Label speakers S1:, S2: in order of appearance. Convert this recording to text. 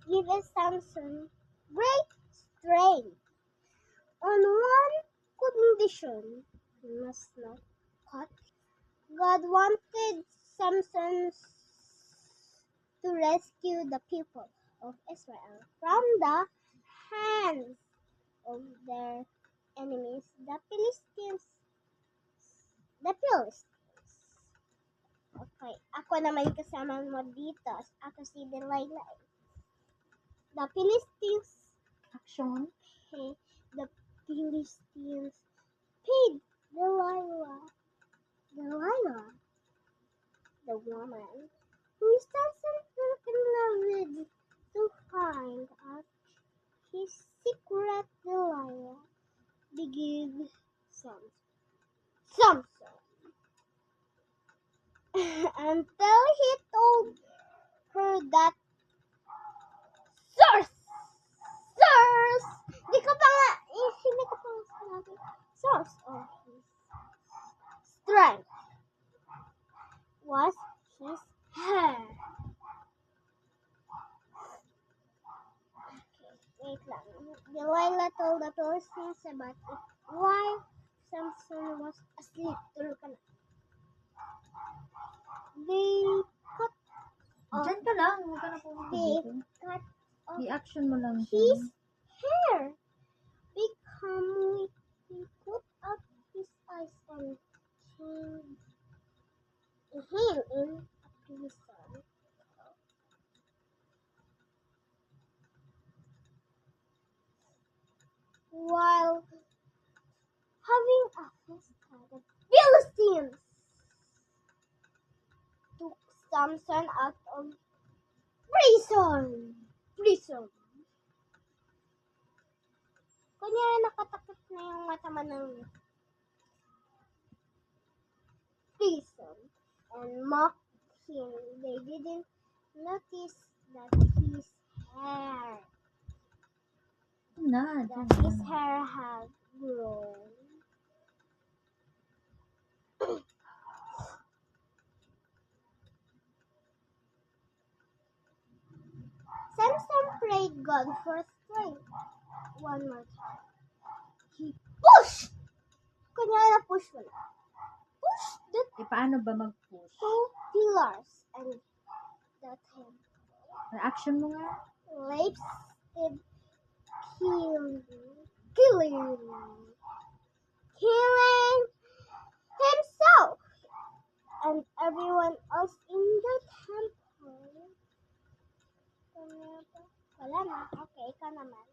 S1: gives Samson great strength on one condition: he must not cut. God wanted Samson to rescue the people of Israel from the hands of their enemies, the Philistines. Okay, ako naman yung kasama mo dito. Ako si Delilah. The Philistines.
S2: Action.
S1: Okay, the Philistines paid Delilah, the woman who Samson fell in love with, to find out his secret. Delilah begged Samson until he told her that source, hindi ko pa sinabi, source of his strength was his hair. Okay, wait lang. Delilah told the Philistines about it while Samson was asleep. Tulog ka na. They cut off
S2: Diyan ka lang. Huwag ka na pumunta dito.
S1: cut off
S2: I-action mo lang
S1: his
S2: siya.
S1: hair. Become weak. He put out his eyes and chained him in a prison. While having a fiesta, the Philistines took Samson out of prison. Kunyari nakatakot na yung mata mo ng prison and mocked him. They didn't notice that his hair had grown. Samson prayed God for strength one more time. He pushed! Kunyari na-push mo na. Push the
S2: Paano ba mag-push?
S1: two pillars and the temple.
S2: Reaction mo nga.
S1: Lifted killing himself and everyone else in the temple. Wala na. Okay, ikaw naman.